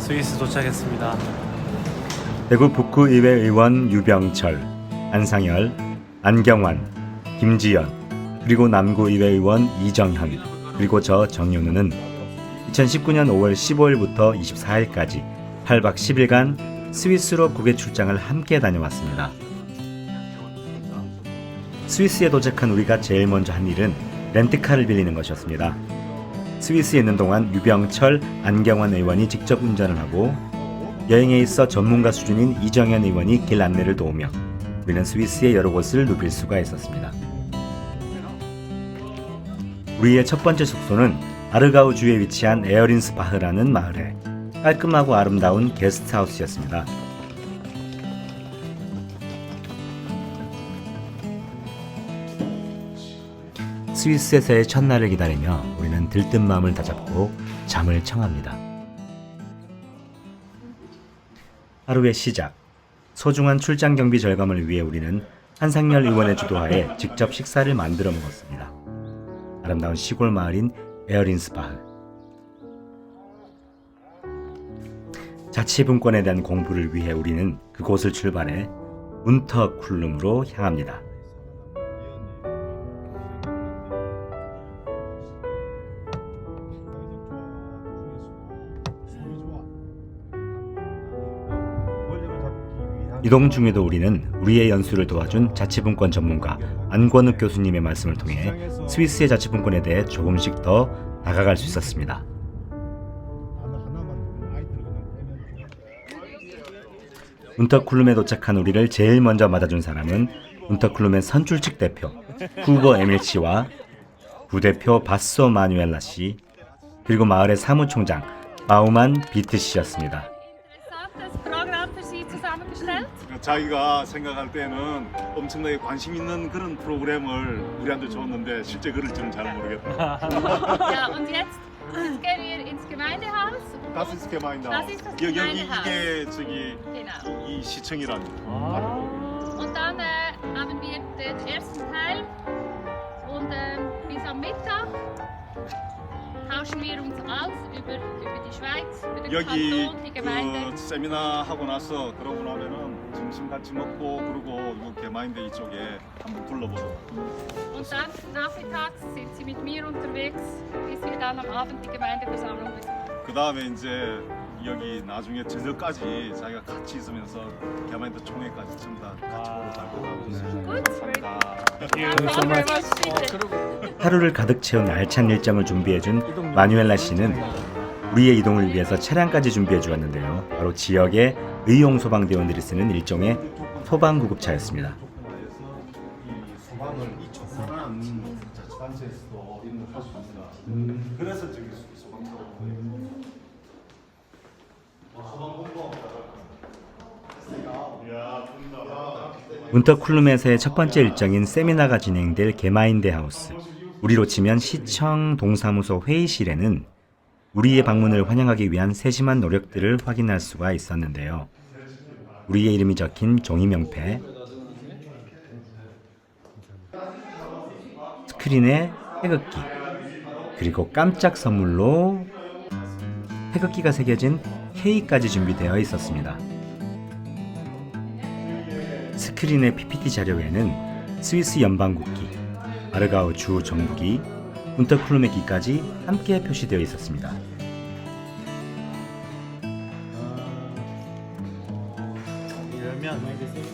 스위스 도착했습니다. 대구 북구의회 의원 유병철, 안상열, 안경환, 김지연, 그리고 남구의회 의원 이정현, 그리고 저 정윤우는 2019년 5월 15일부터 24일까지 8박 10일간 스위스로 국외 출장을 함께 다녀왔습니다. 스위스에 도착한 우리가 제일 먼저 한 일은 렌트카를 빌리는 것이었습니다. 스위스에 있는 동안 유병철, 안경환 의원이 직접 운전을 하고 여행에 있어 전문가 수준인 이정현 의원이 길 안내를 도우며 우리는 스위스의 여러 곳을 누빌 수가 있었습니다. 우리의 첫 번째 숙소는 아르가우 주에 위치한 에어린스바흐라는 마을에 깔끔하고 아름다운 게스트하우스였습니다. 스위스에서의 첫날을 기다리며 우리는 들뜬 마음을 다잡고 잠을 청합니다. 하루의 시작. 소중한 출장 경비 절감을 위해 우리는 한상열 의원의 주도하에 직접 식사를 만들어 먹었습니다. 아름다운 시골 마을인 에어린스바흐. 자치분권에 대한 공부를 위해 우리는 그곳을 출발해 운터쿨룸으로 향합니다. 이동 중에도 우리는 우리의 연수를 도와준 자치분권 전문가 안권욱 교수님의 말씀을 통해 스위스의 자치분권에 대해 조금씩 더 다가갈 수 있었습니다. 운터쿨룸에 도착한 우리를 제일 먼저 맞아준 사람은 운터쿨룸의 선출직 대표 후거 에밀 씨와 부대표 바소 마누엘라 씨, 그리고 마을의 사무총장 바우만 비트 씨였습니다. 자기가 생각할 때는 엄청나게 관심 있는 그런 프로그램을 우리한테 줬는데 실제 그럴 줄은 잘 모르겠다. Ja, und jetzt gehen wir ins Gemeindehaus. Das ist Gemeindehaus. Das ist das 여기 Gemeindehaus. 이게 저기 Genau. 이 시청이라는. Und dann haben wir den ersten Teil und bis am Mittag tauschen wir uns aus über die Schweiz, über den 여기 Kanton, die Gemeinde. 그 세미나 하고 나서 그러고 나면은 점심 같이 먹고 그리고 이 개마인데 이쪽에 한번 둘러보도록. Und dann nachmittags sind sie mit mir unterwegs, bis wir dann am Abend die Gemeindeversammlung besuchen. 그 다음에 이제 여기 나중에 저녁까지 자기가 같이 있으면서 개마인데 총회까지 전부 다 같이 보러 갈 거라고. Gut, so much. 하루를 가득 채운 알찬 일정을 준비해준 마누엘라 씨는 우리의 이동을 위해서 차량까지 준비해 주었는데요. 바로 지역의 의용 소방대원들이 쓰는 일종의 소방구급차였습니다. 소방을 이 조그만 자치단체에서도 이런 걸 할 수 있습니다. 그래서 저기 소방차로 운터쿨룸에서의 첫 번째 일정인 세미나가 진행될 게마인데 하우스, 우리로 치면 시청 동사무소 회의실에는 우리의 방문을 환영하기 위한 세심한 노력들을 확인할 수가 있었는데요. 우리의 이름이 적힌 종이 명패, 스크린에 태극기, 그리고 깜짝 선물로 태극기가 새겨진 케이크까지 준비되어 있었습니다. 스크린의 PPT 자료에는 스위스 연방국기, 아르가우 주 정부기, 운터쿨룸의 기까지 함께 표시되어 있었습니다.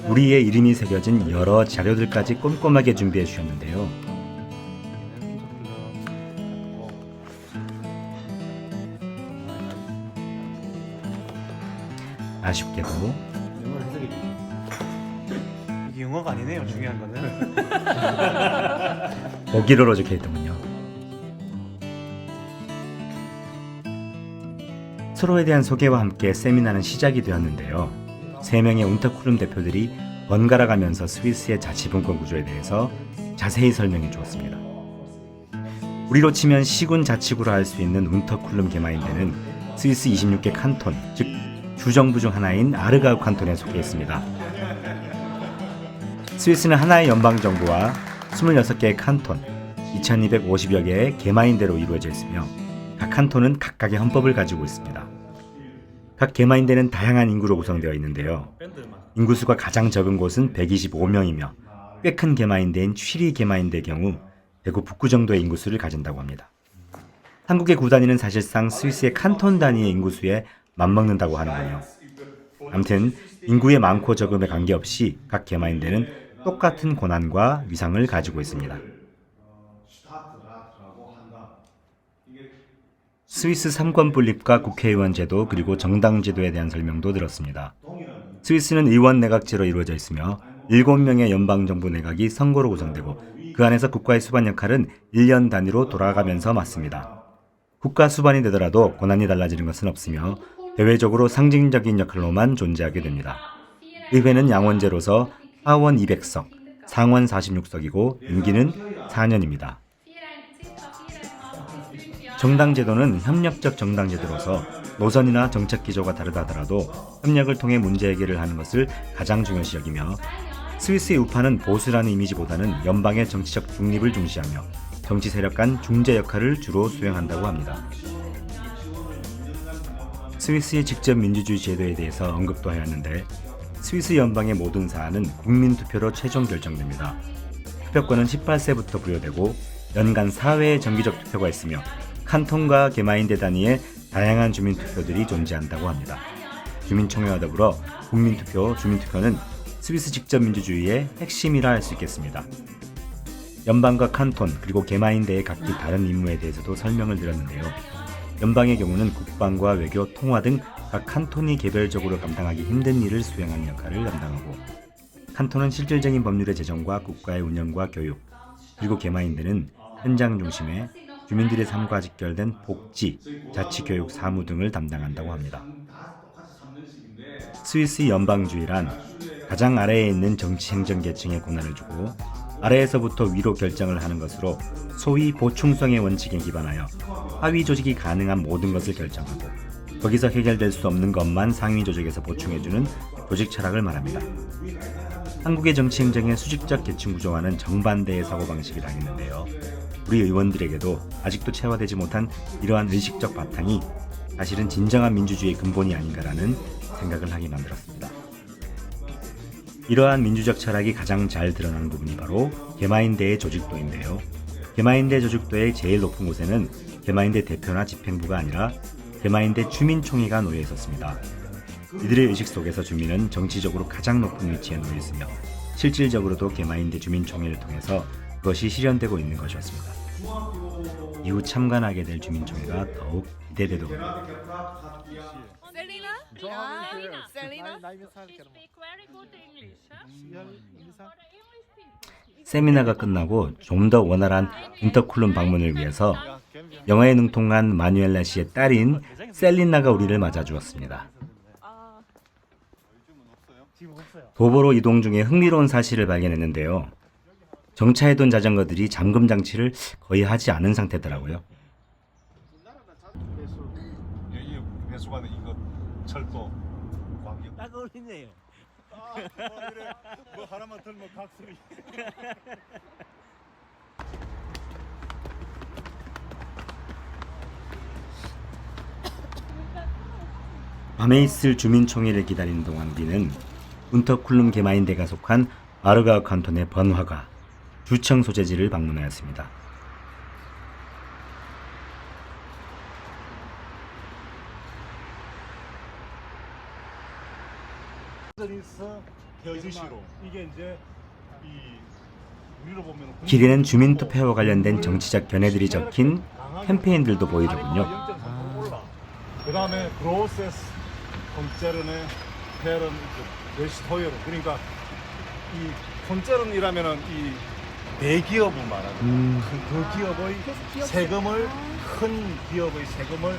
우리의 이름이 새겨진 여러 자료들까지 꼼꼼하게 준비해 주셨는데요. 아쉽게도 이게 영어가 아니네요. 중요한 거는. 독일어로 적혀있더군요. 서로에 대한 소개와 함께 세미나는 시작이 되었는데요. 3명의 운터쿨룸 대표들이 번갈아 가면서 스위스의 자치분권 구조에 대해서 자세히 설명해 주었습니다. 우리로 치면 시군 자치구로 할 수 있는 운터쿨룸 게마인데는 스위스 26개 칸톤, 즉 주정부 중 하나인 아르가우 칸톤에 속해 있습니다. 스위스는 하나의 연방정부와 26개의 칸톤, 2250여 개의 게마인대로 이루어져 있으며 각 칸톤은 각각의 헌법을 가지고 있습니다. 각 개마인대는 다양한 인구로 구성되어 있는데요. 인구수가 가장 적은 곳은 125명이며 꽤 큰 개마인대인 취리 개마인대의 경우 대구 북구 정도의 인구수를 가진다고 합니다. 한국의 구 단위는 사실상 스위스의 칸톤 단위의 인구수에 맞먹는다고 하는군요. 아무튼 인구의 많고 적음에 관계없이 각 개마인대는 똑같은 권한과 위상을 가지고 있습니다. 스위스 삼권 분립과 국회의원 제도 그리고 정당 제도에 대한 설명도 들었습니다. 스위스는 의원 내각제로 이루어져 있으며 7명의 연방정부 내각이 선거로 구성되고 그 안에서 국가의 수반 역할은 1년 단위로 돌아가면서 맡습니다. 국가 수반이 되더라도 권한이 달라지는 것은 없으며 대외적으로 상징적인 역할로만 존재하게 됩니다. 의회는 양원제로서 하원 200석, 상원 46석이고 임기는 4년입니다. 정당제도는 협력적 정당제도로서 노선이나 정책 기조가 다르다 하더라도 협력을 통해 문제 해결을 하는 것을 가장 중요시 여기며 스위스의 우파는 보수라는 이미지보다는 연방의 정치적 중립을 중시하며 정치 세력 간 중재 역할을 주로 수행한다고 합니다. 스위스의 직접 민주주의 제도에 대해서 언급도 하였는데 스위스 연방의 모든 사안은 국민투표로 최종 결정됩니다. 투표권은 18세부터 부여되고 연간 4회의 정기적 투표가 있으며 칸톤과 개마인대 단위의 다양한 주민투표들이 존재한다고 합니다. 주민총회와 더불어 국민투표, 주민투표는 스위스 직접민주주의의 핵심이라 할 수 있겠습니다. 연방과 칸톤 그리고 개마인대의 각기 다른 임무에 대해서도 설명을 드렸는데요. 연방의 경우는 국방과 외교, 통화 등 각 칸톤이 개별적으로 감당하기 힘든 일을 수행하는 역할을 담당하고 칸톤은 실질적인 법률의 제정과 국가의 운영과 교육 그리고 개마인대는 현장 중심의 주민들의 삶과 직결된 복지, 자치교육, 사무 등을 담당한다고 합니다. 스위스 연방주의란 가장 아래에 있는 정치 행정 계층에 권한을 주고 아래에서부터 위로 결정을 하는 것으로 소위 보충성의 원칙에 기반하여 하위 조직이 가능한 모든 것을 결정하고 거기서 해결될 수 없는 것만 상위 조직에서 보충해주는 조직 철학을 말합니다. 한국의 정치 행정의 수직적 계층 구조와는 정반대의 사고방식이 당했는데요. 우리 의원들에게도 아직도 체화되지 못한 이러한 의식적 바탕이 사실은 진정한 민주주의의 근본이 아닌가라는 생각을 하게 만들었습니다. 이러한 민주적 철학이 가장 잘 드러나는 부분이 바로 개마인대의 조직도인데요. 개마인대 조직도의 제일 높은 곳에는 개마인대 대표나 집행부가 아니라 개마인대 주민총회가 놓여 있었습니다. 이들의 의식 속에서 주민은 정치적으로 가장 높은 위치에 놓여 있으며 실질적으로도 개마인대 주민총회를 통해서 그것이 실현되고 있는 것이었습니다. 이후 참관하게 될 주민총회가 더욱 기대되더군요. Selina? She speak very good English, huh? 세미나가 끝나고 좀 더 원활한 운터쿨룸 방문을 위해서 영어에 능통한 마누엘라 씨의 딸인 셀리나가 우리를 맞아주었습니다. 도보로 이동 중에 흥미로운 사실을 발견했는데요. 정차해둔 자전거들이 잠금 장치를 거의 하지 않은 상태더라고요. 배수관에 이거 철도 광역. 딱 어울리네요. 뭐 하나만 들면 각설이. 밤에 있을 주민총회를 기다리는 동안 우리는 운터쿨룸 개마인대가 속한 아르가우 칸톤의 번화가 주청 소재지를 방문하였습니다. 이게 이제 이 우리로 보면 길에는 주민투표와 관련된 정치적 견해들이 적힌 캠페인들도 보이더군요. 그다음에 프로세스 콘체르네 페런 레스토이어 그러니까 이 콘체르이라면은 이 대기업을 말하는 그 기업의 세금을 큰 기업의 세금을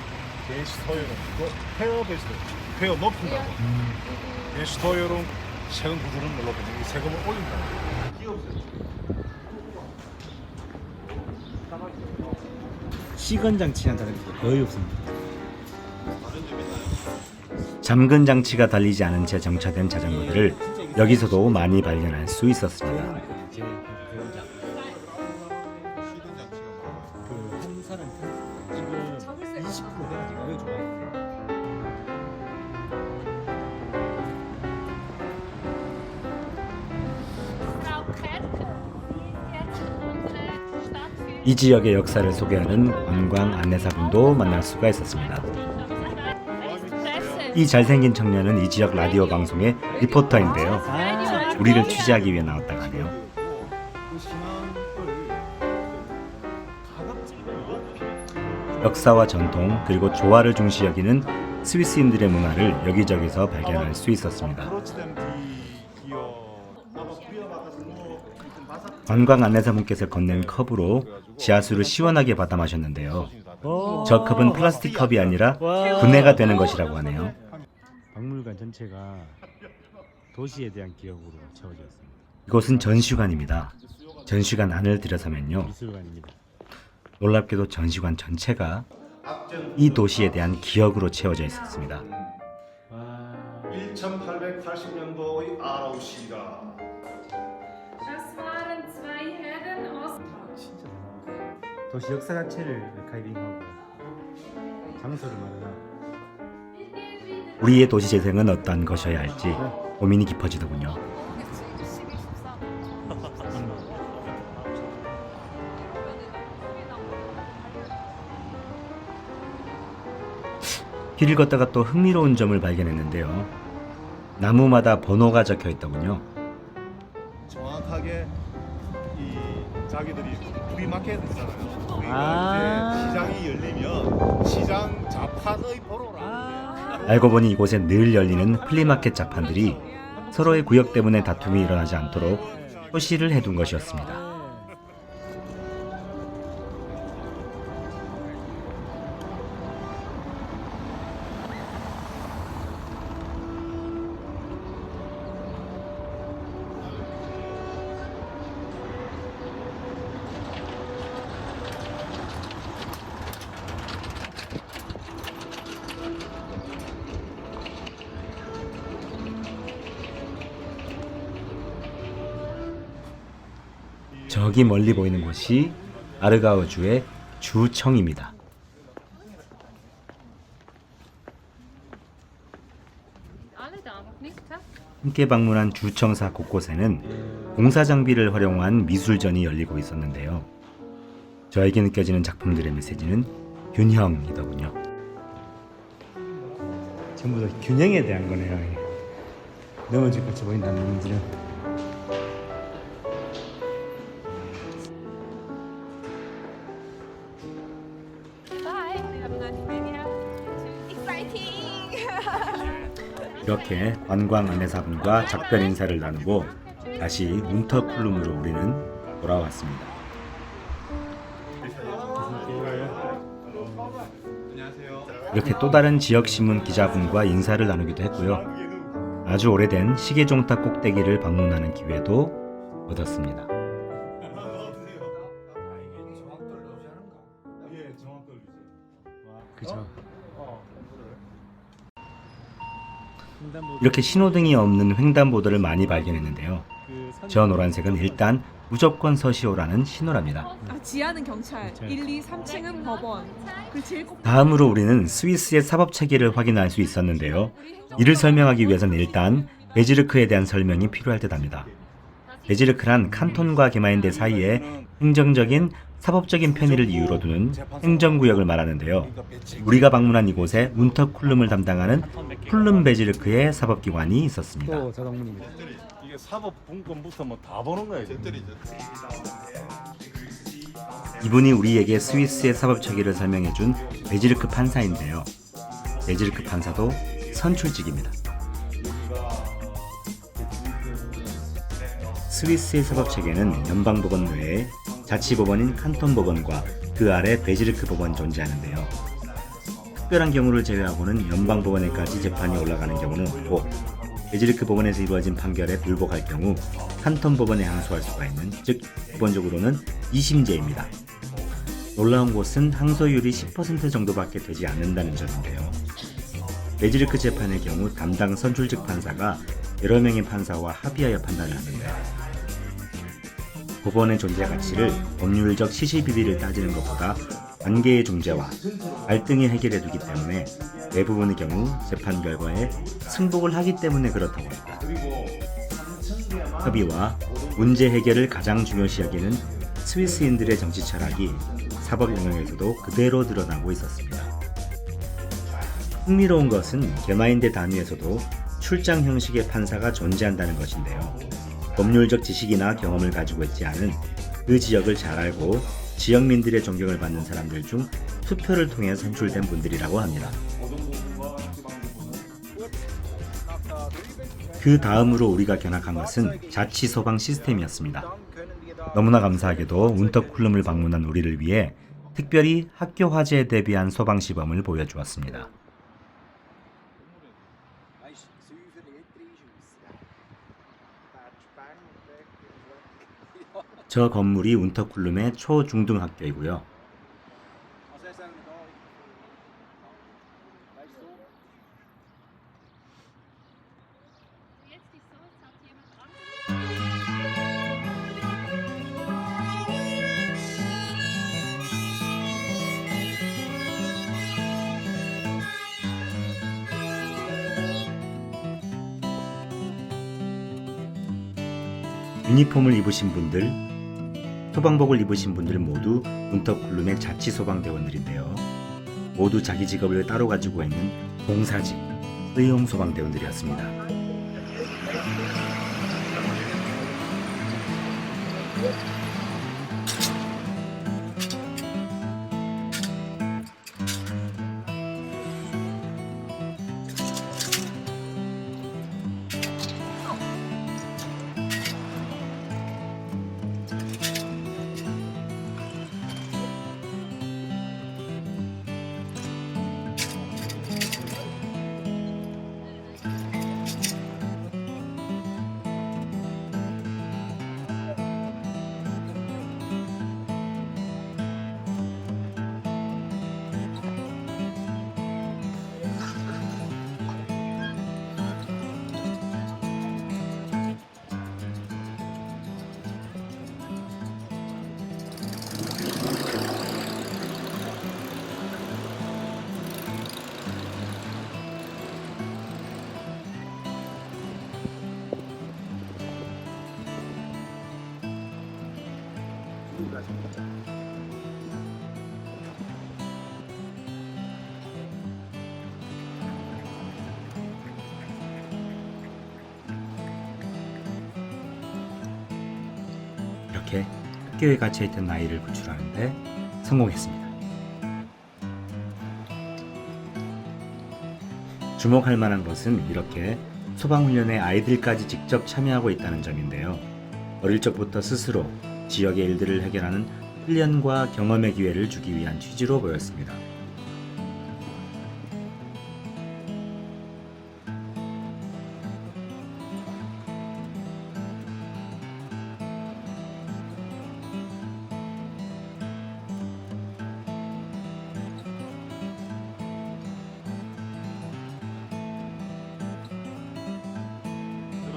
레스토이어 그 페어베스 페어 높인다고 레스토이어는 세금 구조를 높이는 이 세금을 올린다고 기업들 시건 장치한 자전거 거의 없습니다. 잠근 장치가 달리지 않은 채 정차된 자전거들을 여기서도 많이 발견할 수 있었습니다. 이 지역의 역사를 소개하는 관광 안내사분도 만날 수가 있었습니다. 이 잘생긴 청년은 이 지역 라디오 방송의 리포터인데요. 우리를 취재하기 위해 나왔다고 하네요. 역사와 전통 그리고 조화를 중시 여기는 스위스인들의 문화를 여기저기서 발견할 수 있었습니다. 관광 안내사분께서 건넨 컵으로 지하수를 시원하게 받아 마셨는데요. 저 컵은 플라스틱 컵이 아니라 분해가 되는 것이라고 하네요. 박물관 전체가 도시에 대한 기억으로 채워져 있습니다. 이곳은 전시관입니다. 전시관 안을 들여서면요. 미술관입니다. 놀랍게도 전시관 전체가 이 도시에 대한 기억으로 채워져 있었습니다. 1880년도의 아라우시가 Das waren zwei Herren aus 도시 역사 자체를 아카이빙하고 장소를 마련하고 우리의 도시 재생은 어떠한 것이어야 할지 고민이 깊어지더군요. 길을 걷다가 또 흥미로운 점을 발견했는데요. 나무마다 번호가 적혀 있더군요. 정확하게 이 자기들이 프리마켓이잖아요. 아. 이제 시장이 열리면 시장 자판의 번호라. 알고 보니 이곳에 늘 열리는 플리마켓 자판들이 서로의 구역 때문에 다툼이 일어나지 않도록 표시를 해둔 것이었습니다. 저기 멀리 보이는 곳이 아르가우주의 주청입니다. alle da noch nicht, hä? 함께 방문한 주청사 곳곳에는 공사 장비를 활용한 미술전이 열리고 있었는데요. 저에게 느껴지는 작품들의 메시지는 균형이더군요. 전부 다 균형에 대한 거네요. 넘어질 것처 보인다는 의미들은. Bye. Have a nice day. Exciting. 이렇게 관광 안내사분과 작별 인사를 나누고 다시 운터쿨룸으로 우리는 돌아왔습니다. 이렇게 또 다른 지역신문 기자분과 인사를 나누기도 했고요. 아주 오래된 시계종탑 꼭대기를 방문하는 기회도 얻었습니다. 그죠. 이렇게 신호등이 없는 횡단보도를 많이 발견했는데요. 저 노란색은 일단 무조건 서시오라는 신호랍니다. 아, 지하는 경찰, 1, 2, 3층은 법원. 그 제일 꼭 다음으로 우리는 스위스의 사법체계를 확인할 수 있었는데요. 이를 설명하기 위해서는 일단 베지르크에 대한 설명이 필요할 듯합니다. 베지르크란 칸톤과 게마인데 사이에 행정적인 사법적인 편의를 이유로 두는 행정구역을 말하는데요. 우리가 방문한 이곳에 운터쿨룸을 담당하는 쿨룸 베지르크의 사법기관이 있었습니다. 또 자동문입니다. 이게 사법 분권부터 뭐 다 보는 거예요. 이분이 우리에게 스위스의 사법체계를 설명해준 베지르크 판사인데요. 베지르크 판사도 선출직입니다. 스위스의 사법체계는 연방법원 외에 자치법원인 칸톤법원과 그 아래 베지르크 법원이 존재하는데요. 특별한 경우를 제외하고는 연방법원에까지 재판이 올라가는 경우는 없고 베지르크 법원에서 이루어진 판결에 불복할 경우 칸톤법원에 항소할 수가 있는, 즉 기본적으로는 2심제입니다. 놀라운 것은 항소율이 10% 정도밖에 되지 않는다는 점인데요. 베지르크 재판의 경우 담당 선출직 판사가 여러 명의 판사와 합의하여 판단을 하는데, 법원의 존재 가치를 법률적 시시비비를 따지는 것보다 관계의 중재와 갈등이 해결해두기 때문에 대부분의 경우 재판 결과에 승복을 하기 때문에 그렇다고 합니다. 협의와 문제 해결을 가장 중요시 여기는 스위스인들의 정치 철학이 사법 영역에서도 그대로 드러나고 있었습니다. 흥미로운 것은 개마인대 단위에서도 출장 형식의 판사가 존재한다는 것인데요. 법률적 지식이나 경험을 가지고 있지 않은 그 지역을 잘 알고 지역민들의 존경을 받는 사람들 중 투표를 통해 선출된 분들이라고 합니다. 그 다음으로 우리가 견학한 것은 자치 소방 시스템이었습니다. 너무나 감사하게도 운터쿨름을 방문한 우리를 위해 특별히 학교 화재에 대비한 소방 시범을 보여주었습니다. 저 건물이 운터쿨름의 초중등학교이고요. Jetzt ist so, jetzt hat jemand anderes. 유니폼을 입으신 분들, 소방복을 입으신 분들 모두 운터쿨름의 자치 소방대원들인데요. 모두 자기 직업을 따로 가지고 있는 봉사직, 의용 소방대원들이었습니다. 이렇게 학교에 갇혀있던 아이를 구출하는데 성공했습니다. 주목할 만한 것은 이렇게 소방훈련에 아이들까지 직접 참여하고 있다는 점인데요. 어릴 적부터 스스로 지역의 일들을 해결하는 훈련과 경험의 기회를 주기 위한 취지로 보였습니다.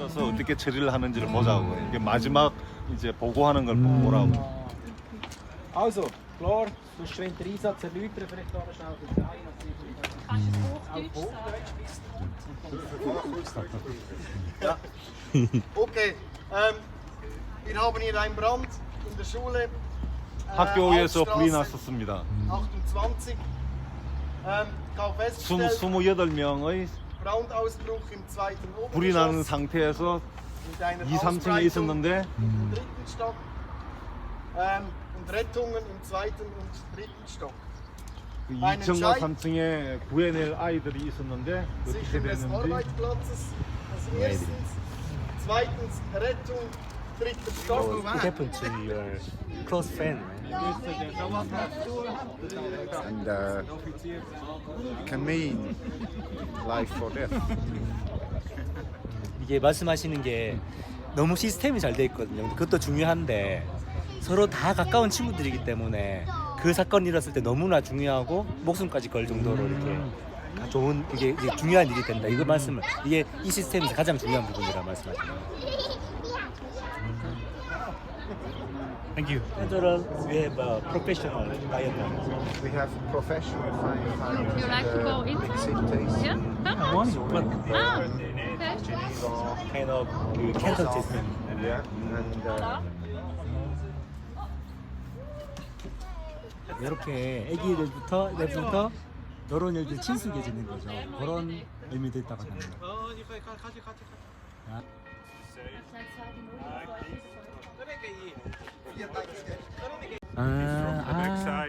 들어서 어떻게 처리를 하는지를 보자고. 이게 마지막 이제 보고하는 걸 보라고. Also, klar, du musst den Einsatz erläutern, vielleicht kann man schnell sagen, Kannst du es Hochdeutsch sagen? Okay, wir haben hier einen Brand in der Schule. 학교에서 불이 Hauptstraße 났었습니다. 28. Ich habe festgestellt, 28명의 Brandausbruch im zweiten 불이 나는 Obergeschoss 상태에서 mit einer 2, 3층에 Ausbreitung 있었는데 im dritten Stock und Rettungen im zweiten und dritten Stock. 그 2층과 3층에 구해낼 아이들이 있었는데 어떻게 Sichern des 됐는지 Arbeitsplatzes als erstens, zweitens Rettung, dritter Stock. What happened to your close friend? And can mean life or death. 이게 말씀하시는 게 너무 시스템이 잘 돼 있거든요. 그것도 중요한데 서로 다 가까운 친구들이기 때문에 그 사건이 일었을 때 너무나 중요하고 목숨까지 걸 정도로 이렇게 좋은 이게 중요한 일이 된다. 이거 말씀을 이게 이 시스템에서 가장 중요한 부분이라 말씀하시는 거예요. Thank you. We have a professional firefighter. We have professional firefighters. Would you like to go in? Exit Yeah? Come. Ah, okay. Kind of canton system. Yeah, and 이렇게 애기들부터 내부터 이런 일들 친숙해지는 거죠. 그런 의미도 있다고 합니다.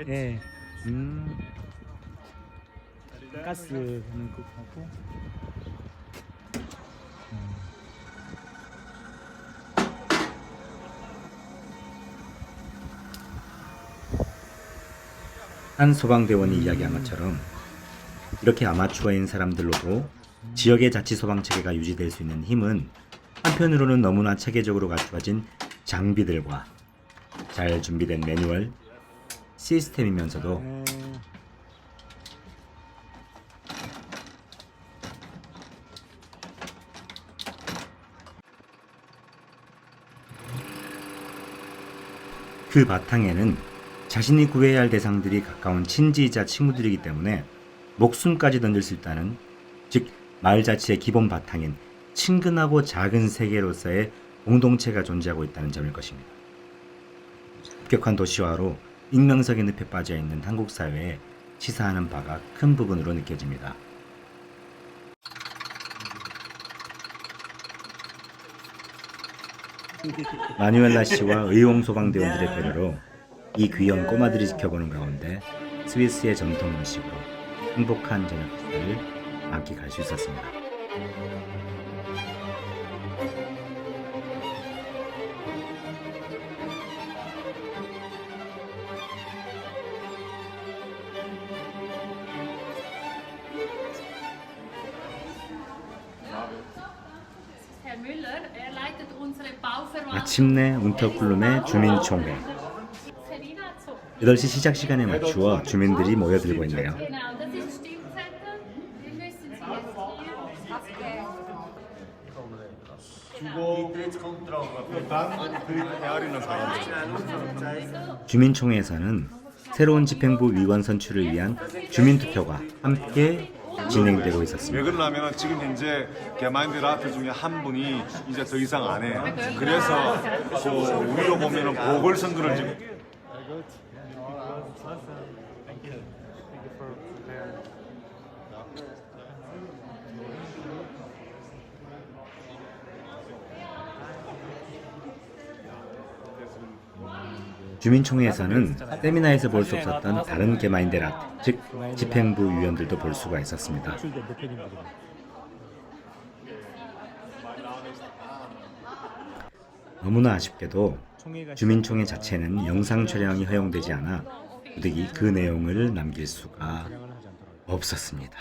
예. 가스 하는 것하고. 한 소방대원이 이야기한 것처럼 이렇게 아마추어인 사람들로도 지역의 자치소방체계가 유지될 수 있는 힘은 한편으로는 너무나 체계적으로 갖추어진 장비들과 잘 준비된 매뉴얼, 시스템이면서도 그 바탕에는 자신이 구해야 할 대상들이 가까운 친지이자 친구들이기 때문에 목숨까지 던질 수 있다는, 즉 마을 자치의 기본 바탕인 친근하고 작은 세계로서의 공동체가 존재하고 있다는 점일 것입니다. 급격한 도시화로 익명성의 늪에 빠져있는 한국 사회에 시사하는 바가 큰 부분으로 느껴집니다. 마누엘라 씨와 의용 소방대원들의 배려로 이 귀여운 꼬마들이 지켜보는 가운데 스위스의 전통 음식으로 행복한 저녁 식사를 만끽할 수 있었습니다. Herr Müller, er leitet unsere Bauverwaltung. 마침내 운터쿨룸의 주민총회. 8시 시작 시간에 맞추어 주민들이 모여들고 있네요. Genau, das ist Stimmzettel. Die müssen Sie jetzt hier 주민총회에서는 새로운 집행부 위원 선출을 위한 주민투표가 함께 진행되고 있었습니다. 왜 그러냐면 지금 현재 게마인데라트 중에 한 분이 이제 더 이상 안 해요. 그래서 그 우리로 보면은 보궐선거를 지금 주민총회에서는 세미나에서 볼 수 없었던 다른 게마인데라트, 즉 집행부 위원들도 볼 수가 있었습니다. 너무나 아쉽게도 주민총회 자체는 영상 촬영이 허용되지 않아 부득이 그 내용을 남길 수가 없었습니다.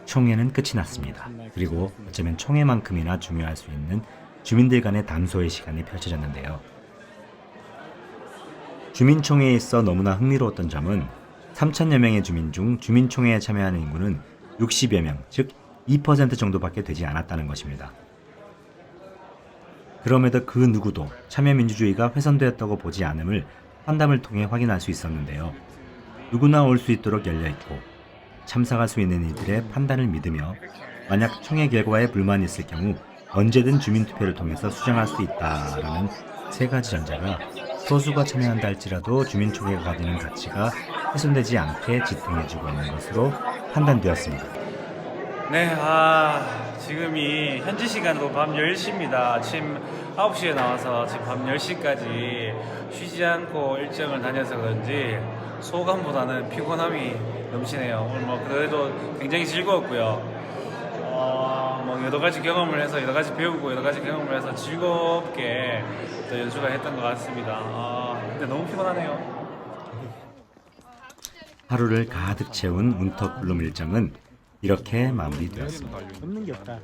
총회는 끝이 났습니다. 그리고 어쩌면 총회만큼이나 중요할 수 있는 주민들 간의 담소의 시간이 펼쳐졌는데요. 주민총회에 있어 너무나 흥미로웠던 점은 3,000여 명의 주민 중 주민총회에 참여하는 인구는 60여 명, 즉 2% 정도밖에 되지 않았다는 것입니다. 그럼에도 그 누구도 참여민주주의가 훼손되었다고 보지 않음을 환담을 통해 확인할 수 있었는데요. 누구나 올 수 있도록 열려있고 참석할 수 있는 이들의 판단을 믿으며 만약 총회 결과에 불만이 있을 경우 언제든 주민투표를 통해서 수정할 수 있다라는 세 가지 전제가 소수가 참여한다 할지라도 주민총회가 가지는 가치가 훼손되지 않게 지탱해주고 있는 것으로 판단되었습니다. 네, 지금이 현지 시간으로 밤 10시입니다. 아침 9시에 나와서 지금 밤 10시까지 쉬지 않고 일정을 다녀서 그런지 소감보다는 피곤함이 넘치네요. 오늘 뭐 그래도 굉장히 즐거웠고요. 뭐 여러 가지 경험을 해서 여러 가지 배우고 여러 가지 경험을 해서 즐겁게 또 연주가 했던 것 같습니다. 근데 너무 피곤하네요. 하루를 가득 채운 운터쿨룸 일정은 이렇게 마무리되었습니다. 없는 게 없다.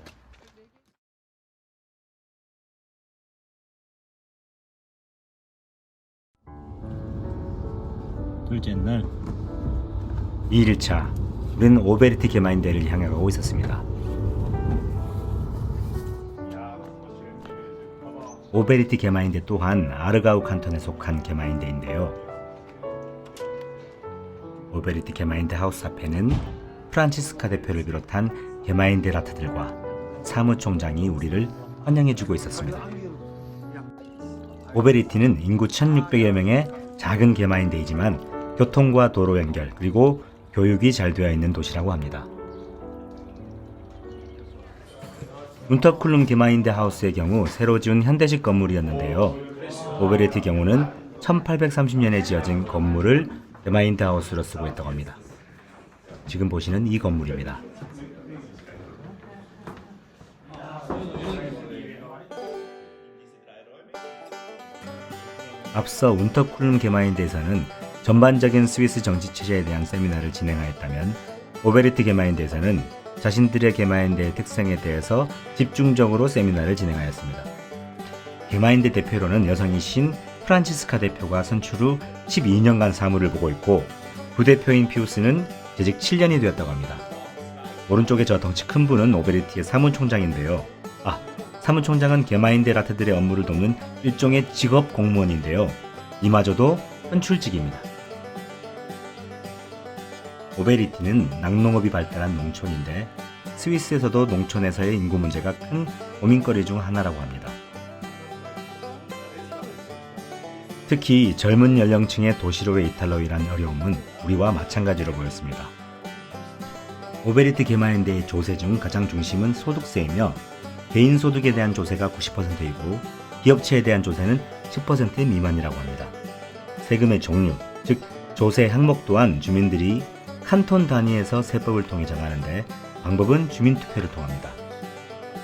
둘째 날 2일차 우리는 오베리티 게마인데를 향해 가고 있었습니다. 오베리티 게마인데 또한 아르가우 칸톤에 속한 게마인데인데요. 오베리티 게마인데 하우스 앞에는 프란치스카 대표를 비롯한 게마인데라트들과 사무총장이 우리를 환영해주고 있었습니다. 오베리티는 인구 1600여 명의 작은 게마인데이지만 교통과 도로 연결 그리고 교육이 잘 되어 있는 도시라고 합니다. 운터쿨룸 게마인데 하우스의 경우 새로 지은 현대식 건물이었는데요. 오베리티 경우는 1830년에 지어진 건물을 게마인데 하우스로 쓰고 있다고 합니다. 지금 보시는 이 건물입니다. 앞서 운터쿨룸 게마인데에서는 전반적인 스위스 정치 체제에 대한 세미나를 진행하였다면 오베리티 게마인데에서는 자신들의 게마인데의 특성에 대해서 집중적으로 세미나를 진행하였습니다. 게마인데 대표로는 여성이신 프란치스카 대표가 선출 후 12년간 사무를 보고 있고 부대표인 피우스는 재직 7년이 되었다고 합니다. 오른쪽에 저 덩치 큰 분은 오베리티의 사무총장인데요. 사무총장은 게마인데 라트들의 업무를 돕는 일종의 직업 공무원인데요. 이마저도 현출직입니다. 오베리티는 낙농업이 발달한 농촌인데 스위스에서도 농촌에서의 인구 문제가 큰 고민거리 중 하나라고 합니다. 특히 젊은 연령층의 도시로의 이탈로 인한 어려움은 우리와 마찬가지로 보였습니다. 오베리티 게마인데의 조세 중 가장 중심은 소득세이며 개인 소득에 대한 조세가 90%이고 기업체에 대한 조세는 10% 미만이라고 합니다. 세금의 종류, 즉 조세 항목 또한 주민들이 칸톤 단위에서 세법을 통해 정하는데 방법은 주민투표를 통합니다.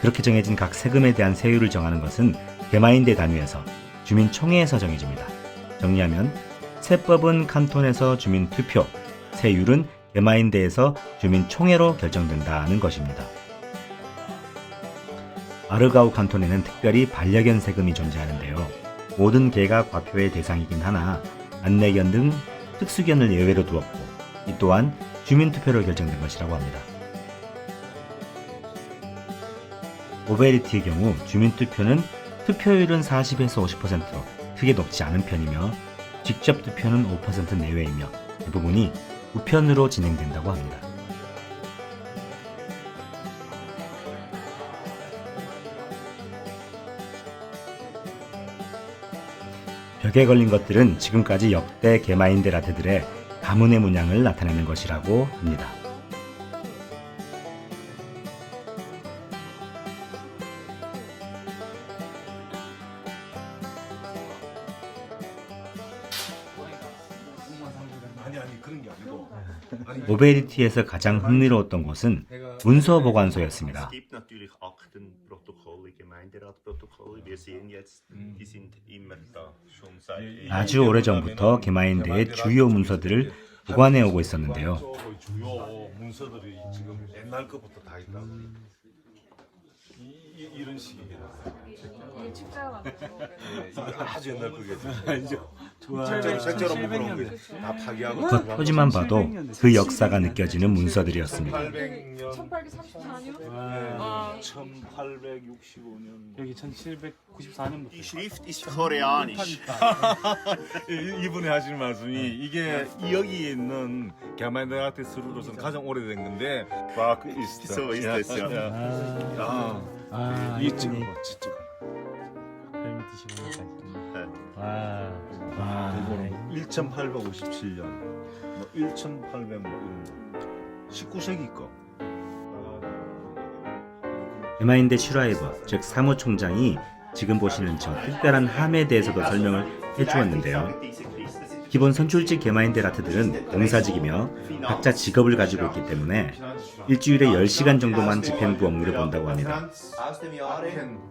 그렇게 정해진 각 세금에 대한 세율을 정하는 것은 게마인데 단위에서 주민총회에서 정해집니다. 정리하면 세법은 칸톤에서 주민투표, 세율은 게마인데에서 주민총회로 결정된다는 것입니다. 아르가우 칸톤에는 특별히 반려견 세금이 존재하는데요. 모든 개가 과표의 대상이긴 하나 안내견 등 특수견을 예외로 두었고 이 또한 주민투표로 결정된 것이라고 합니다. 오베리티의 경우 주민투표는 투표율은 40에서 50%로 크게 높지 않은 편이며 직접 투표는 5% 내외이며 대부분이 우편으로 진행된다고 합니다. 벽에 걸린 것들은 지금까지 역대 게마인데 라트들의 가문의 문양을 나타내는 것이라고 합니다. 아니 그런 게 아니고. 오베리티에서 가장 흥미로웠던 곳은 문서 보관소였습니다. 아주 오래전부터 게마인데의 주요 문서들을 보관해 오고 있었는데요. 주요 문서들이 지금 옛날 것부터 다 있다고. 이런 식이에요. 아주 옛날 거겠죠. 색저로 묶어놓은 게 다 파기하고. 겉표지만 봐도 그 역사가 느껴지는 문서들이었습니다. 1834년? 1865년. 여기 1794년부터. Die Schrift ist koreanisch. 이분이 하시는 말씀이 이게 여기 있는 게마인데 라트 스루로서는 가장 오래된 건데 바크 이스트. So ist es, ja. 이 찍은 거, 찍은 거. 1857년, 1800 19세기 거. 게마인데 슈라이버, 즉 사무총장이 지금 보시는 저 특별한 함에 대해서도 설명을 해주었는데요. 기본 선출직 게마인데 라트들은 봉사직이며 각자 직업을 가지고 있기 때문에 일주일에 10시간 정도만 집행부 업무를 본다고 합니다.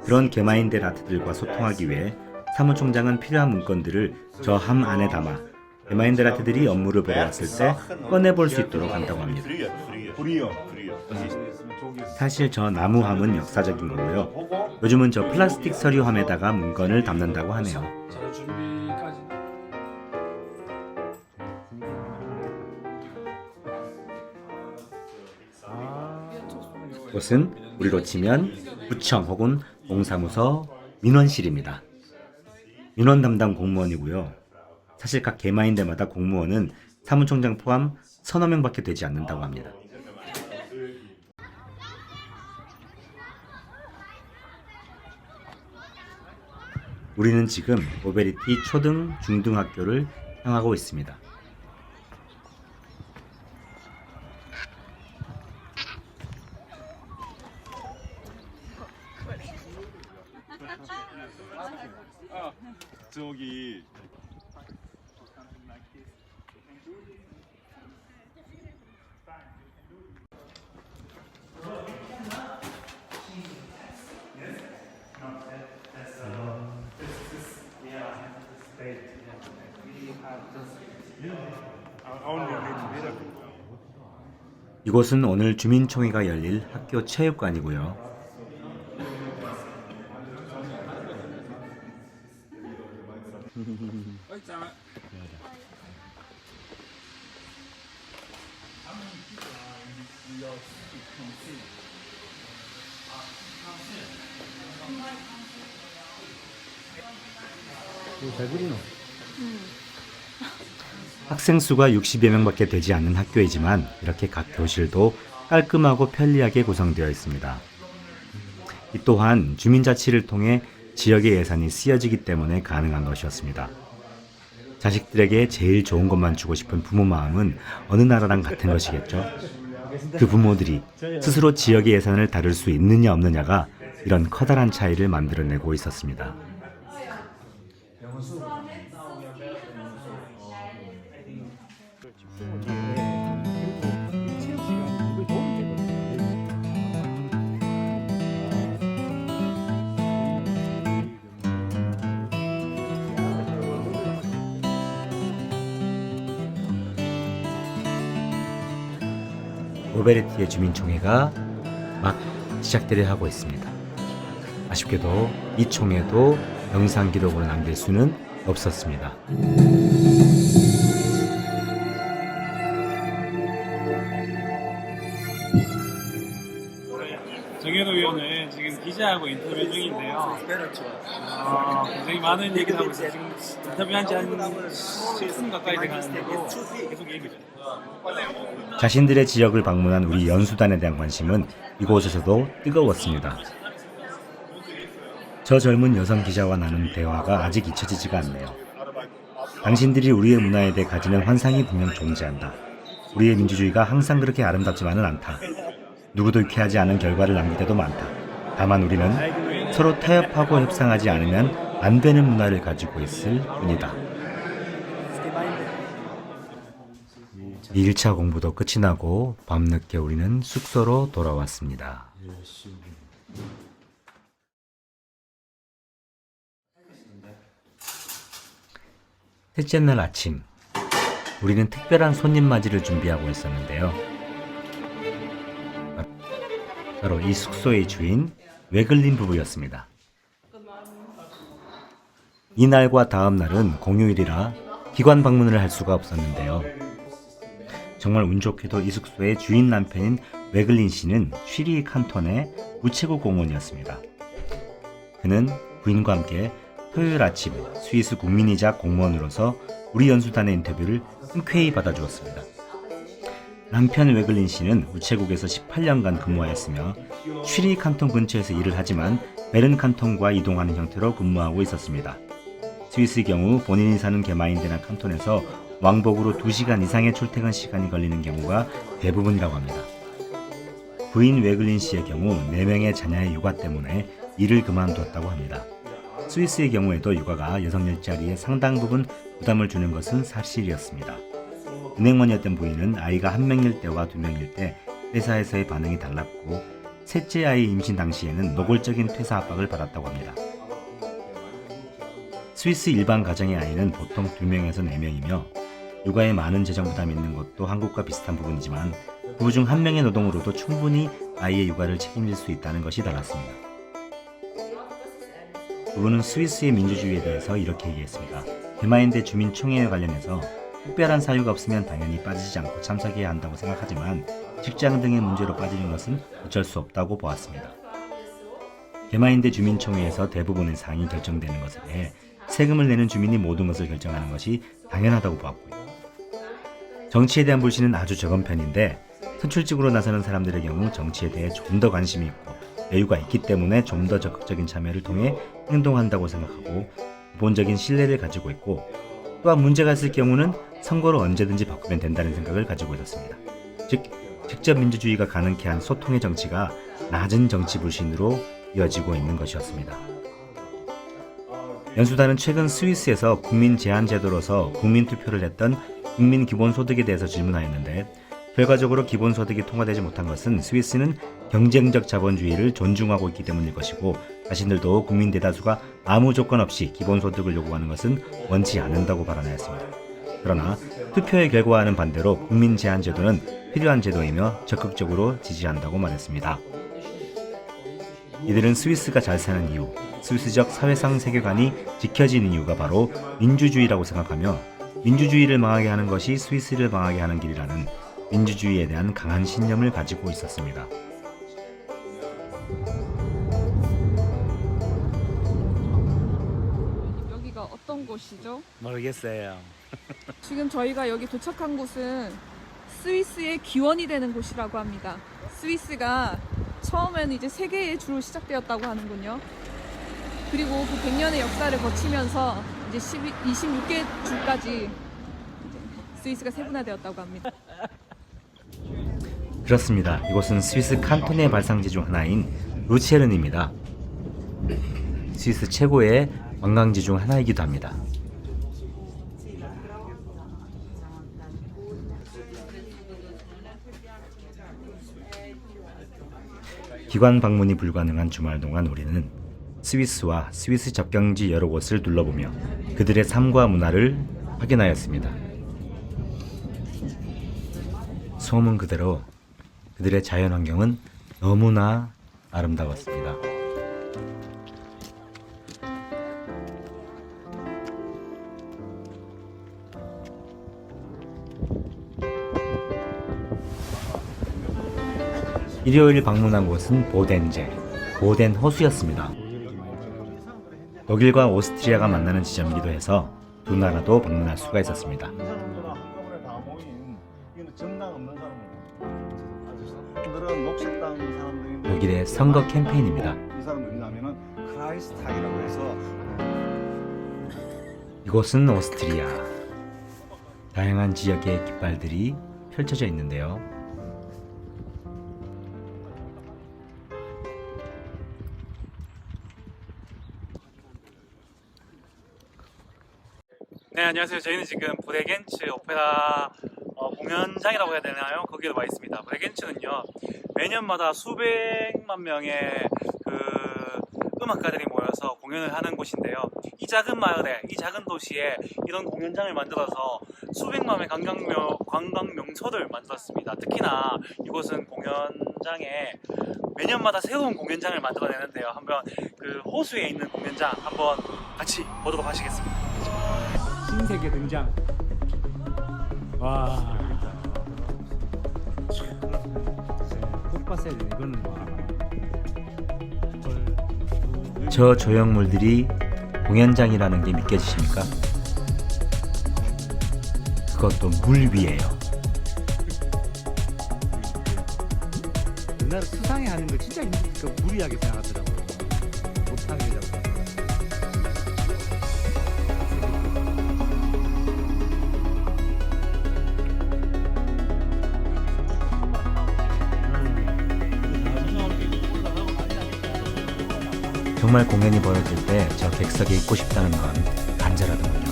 그런 게마인데 라트들과 소통하기 위해 사무총장은 필요한 문건들을 저 함 안에 담아 게마인데 라트들이 업무를 보러 왔을 때 꺼내볼 수 있도록 한다고 합니다. 사실 저 나무함은 역사적인 거고요. 요즘은 저 플라스틱 서류함에다가 문건을 담는다고 하네요. 이곳은 우리로 치면 구청 혹은 공사무소 민원실입니다. 민원 담당 공무원이고요. 사실 각 게마인데마다 공무원은 사무총장 포함 서너 명밖에 되지 않는다고 합니다. 우리는 지금 오베리티 초등, 중등학교를 향하고 있습니다. 저기 이곳은 오늘 주민총회가 열릴 학교 체육관이고요. 학생 수가 60여 명밖에 되지 않는 학교이지만 이렇게 각 교실도 깔끔하고 편리하게 구성되어 있습니다. 이 또한 주민자치를 통해 지역의 예산이 쓰여지기 때문에 가능한 것이었습니다. 자식들에게 제일 좋은 것만 주고 싶은 부모 마음은 어느 나라랑 같은 것이겠죠. 그 부모들이 스스로 지역의 예산을 다룰 수 있느냐 없느냐가 이런 커다란 차이를 만들어내고 있었습니다. 오베리티의 주민총회가 막 시작되려 하고 있습니다. 아쉽게도 이 총회도 영상 기록으로 남길 수는 없었습니다. 정현호 위원은 지금 기자하고 인터뷰 중인데요. 굉장히 많은 얘기를 하고 있어요. 지금 인터뷰한 지 한 10분 가까이 돼가는데도 계속 얘기죠. 자신들의 지역을 방문한 우리 연수단에 대한 관심은 이곳에서도 뜨거웠습니다. 저 젊은 여성 기자와 나눈 대화가 아직 잊혀지지가 않네요. 당신들이 우리의 문화에 대해 가지는 환상이 분명 존재한다. 우리의 민주주의가 항상 그렇게 아름답지만은 않다. 누구도 유쾌하지 않은 결과를 남길 때도 많다. 다만 우리는 서로 타협하고 협상하지 않으면 안 되는 문화를 가지고 있을 뿐이다. 2일차 공부도 끝이 나고 밤늦게 우리는 숙소로 돌아왔습니다. 셋째 날 아침, 우리는 특별한 손님 맞이를 준비하고 있었는데요. 바로 이 숙소의 주인 웨글린 부부였습니다. 이날과 다음 날은 공휴일이라 기관 방문을 할 수가 없었는데요. 정말 운 좋게도 이 숙소의 주인 남편인 웨글린 씨는 쉬리 칸톤의 우체국 공무원이었습니다. 그는 부인과 함께 토요일 아침 스위스 국민이자 공무원으로서 우리 연수단의 인터뷰를 흔쾌히 받아주었습니다. 남편 웨글린 씨는 우체국에서 18년간 근무하였으며 쉬리 칸톤 근처에서 일을 하지만 베른 칸톤과 이동하는 형태로 근무하고 있었습니다. 스위스의 경우 본인이 사는 게마인데나 칸톤에서 왕복으로 2시간 이상의 출퇴근 시간이 걸리는 경우가 대부분이라고 합니다. 부인 웨글린 씨의 경우 4명의 자녀의 육아 때문에 일을 그만두었다고 합니다. 스위스의 경우에도 육아가 여성 일자리에 상당 부분 부담을 주는 것은 사실이었습니다. 은행원이었던 부인은 아이가 1명일 때와 2명일 때 회사에서의 반응이 달랐고 셋째 아이 임신 당시에는 노골적인 퇴사 압박을 받았다고 합니다. 스위스 일반 가정의 아이는 보통 2명에서 4명이며 육아에 많은 재정 부담이 있는 것도 한국과 비슷한 부분이지만 부부 중 1명의 노동으로도 충분히 아이의 육아를 책임질 수 있다는 것이 달랐습니다. 부부는 스위스의 민주주의에 대해서 이렇게 얘기했습니다. 게마인데 주민총회에 관련해서 특별한 사유가 없으면 당연히 빠지지 않고 참석해야 한다고 생각하지만 직장 등의 문제로 빠지는 것은 어쩔 수 없다고 보았습니다. 게마인데 주민총회에서 대부분의 사항이 결정되는 것에 대해 세금을 내는 주민이 모든 것을 결정하는 것이 당연하다고 보았고요. 정치에 대한 불신은 아주 적은 편인데 선출직으로 나서는 사람들의 경우 정치에 대해 좀 더 관심이 있고 여유가 있기 때문에 좀 더 적극적인 참여를 통해 행동한다고 생각하고 기본적인 신뢰를 가지고 있고, 또한 문제가 있을 경우는 선거로 언제든지 바꾸면 된다는 생각을 가지고 있었습니다. 즉, 직접 민주주의가 가능케 한 소통의 정치가 낮은 정치 불신으로 이어지고 있는 것이었습니다. 연수단은 최근 스위스에서 국민 제한 제도로서 국민 투표를 했던 국민 기본소득에 대해서 질문하였는데, 결과적으로 기본소득이 통과되지 못한 것은 스위스는 경쟁적 자본주의를 존중하고 있기 때문일 것이고, 자신들도 국민 대다수가 아무 조건 없이 기본소득을 요구하는 것은 원치 않는다고 발언하였습니다. 그러나 투표의 결과와는 반대로 국민 제한 제도는 필요한 제도이며 적극적으로 지지한다고 말했습니다. 이들은 스위스가 잘 사는 이유, 스위스적 사회상 세계관이 지켜지는 이유가 바로 민주주의라고 생각하며, 민주주의를 망하게 하는 것이 스위스를 망하게 하는 길이라는 민주주의에 대한 강한 신념을 가지고 있었습니다. 여기가 어떤 곳이죠? 모르겠어요. 지금 저희가 여기 도착한 곳은 스위스의 기원이 되는 곳이라고 합니다. 스위스가 처음에는 이제 세계의 주로 시작되었다고 하는군요. 그리고 그 100년의 역사를 거치면서 이제 26개 주까지 스위스가 세분화되었다고 합니다. 그렇습니다. 이곳은 스위스 칸톤의 발상지 중 하나인 루체른입니다. 스위스 최고의 관광지 중 하나이기도 합니다. 기관 방문이 불가능한 주말 동안 우리는 스위스와 스위스 접경지 여러 곳을 둘러보며 그들의 삶과 문화를 확인하였습니다. 소문 그대로 그들의 자연환경은 너무나 아름다웠습니다. 일요일 방문한 곳은 보덴 호수였습니다. 독일과 오스트리아가 만나는 지점이기도 해서 두 나라도 방문할 수가 있었습니다. 사람들은 한꺼번에 다 모인, 이건 정당 없는 사람들은 녹색당 사람들인데, 독일의 선거 캠페인입니다. 이 사람 누구냐면은 크라이스탁이라고 해서 이곳은 오스트리아. 다양한 지역의 깃발들이 펼쳐져 있는데요. 네, 안녕하세요. 저희는 지금 브레겐츠 오페라 공연장이라고 해야 되나요? 거기에 와 있습니다. 브레겐츠는요, 매년마다 수백만 명의 음악가들이 모여서 공연을 하는 곳인데요. 이 작은 마을에, 이 작은 도시에 이런 공연장을 만들어서 수백만의 관광 명소를 만들었습니다. 특히나 이곳은 공연장에 매년마다 새로운 공연장을 만들어내는데요. 한번 그 호수에 있는 공연장 한번 같이 보도록 하시겠습니다. 신세계 등장. 와. 꼭 봤어야 돼. 이거는 와. 저 조형물들이 공연장이라는 게 믿겨지십니까? 그것도 물 위에요. 옛날에 수상해 하는 거 진짜 무리하게 생각하더라고요. 못하게 되더라고요. 정말 공연이 벌어질 때 저 객석에 있고 싶다는 건 간절하더군요.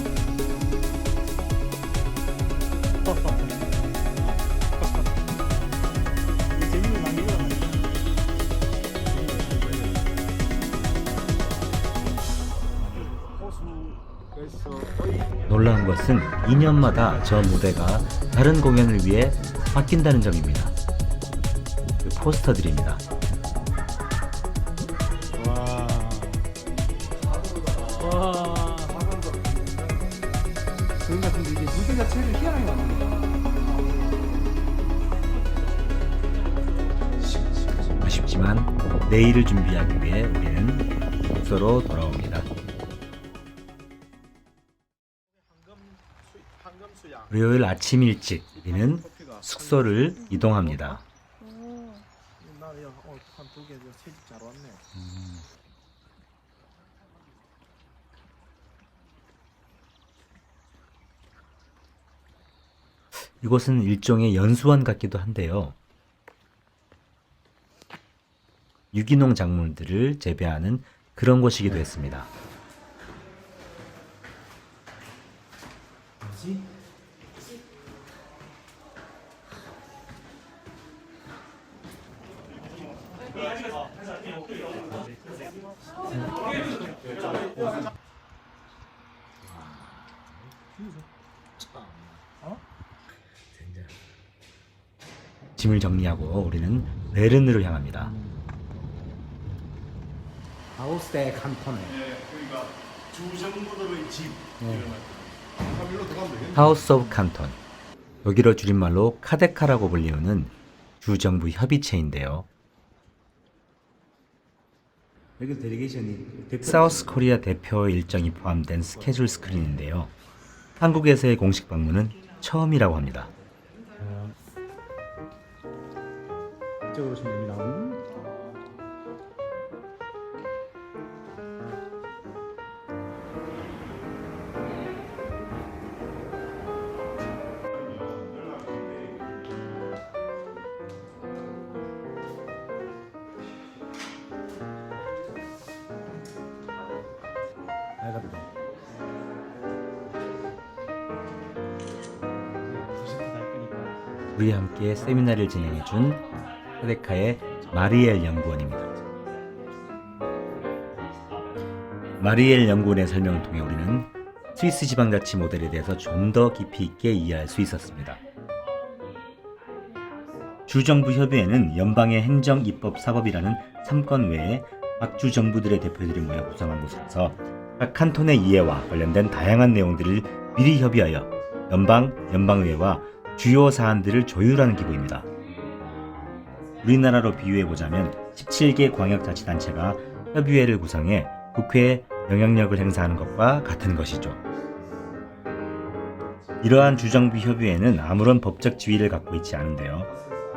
놀라운 것은 2년마다 저 무대가 다른 공연을 위해 바뀐다는 점입니다. 그 포스터들입니다. 와. 그런 같은데 이게 무대 자체를 희한하게 만드네요. 아쉽지만 내일을 준비하기 위해 우리는 숙소로 돌아옵니다. 일요일 아침 일찍 우리는 숙소를 이동합니다. 한 2개 새집 잘 왔네. 이곳은 일종의 연수원 같기도 한데요. 유기농 작물들을 재배하는 그런 곳이기도 했습니다. 짐을 정리하고 우리는 베른으로 향합니다. 하우스의 칸톤에 그러니까 주정부들의 집. 하우스 오브 칸톤. 여기로 줄임말로 카데카라고 불리우는 주정부 협의체인데요. 여기 데리게이션이 사우스 코리아 대표 일정이 포함된 스케줄 스크린인데요. 한국에서의 공식 방문은 처음이라고 합니다. 이쪽으로 오시면 됩니다. 우리와 함께 세미나를 진행해준 카데카의 마리엘 연구원입니다. 마리엘 연구원의 설명을 통해 우리는 스위스 지방자치 모델에 대해서 좀 더 깊이 있게 이해할 수 있었습니다. 주정부 협의회는 연방의 행정, 입법, 사법이라는 3권 외에 각 주 정부들의 대표들이 모여 구성한 곳으로서 각 칸톤의 이해와 관련된 다양한 내용들을 미리 협의하여 연방의회와 주요 사안들을 조율하는 기구입니다. 우리나라로 비유해보자면 17개 광역자치단체가 협의회를 구성해 국회에 영향력을 행사하는 것과 같은 것이죠. 이러한 주정부 협의회는 아무런 법적 지위를 갖고 있지 않은데요.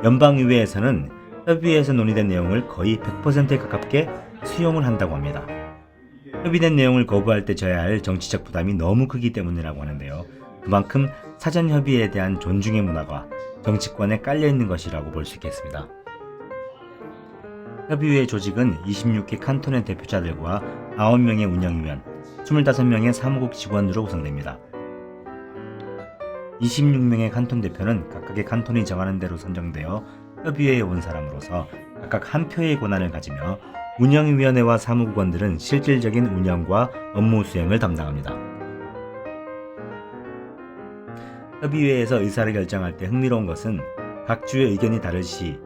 연방의회에서는 협의회에서 논의된 내용을 거의 100%에 가깝게 수용을 한다고 합니다. 협의된 내용을 거부할 때 져야 할 정치적 부담이 너무 크기 때문이라고 하는데요. 그만큼 사전협의에 대한 존중의 문화가 정치권에 깔려있는 것이라고 볼 수 있겠습니다. 협의회 조직은 26개 칸톤의 대표자들과 9명의 운영위원, 25명의 사무국 직원으로 구성됩니다. 26명의 칸톤 대표는 각각의 칸톤이 정하는 대로 선정되어 협의회에 온 사람으로서 각각 한 표의 권한을 가지며 운영위원회와 사무국원들은 실질적인 운영과 업무 수행을 담당합니다. 협의회에서 의사를 결정할 때 흥미로운 것은 각 주의 의견이 다를 시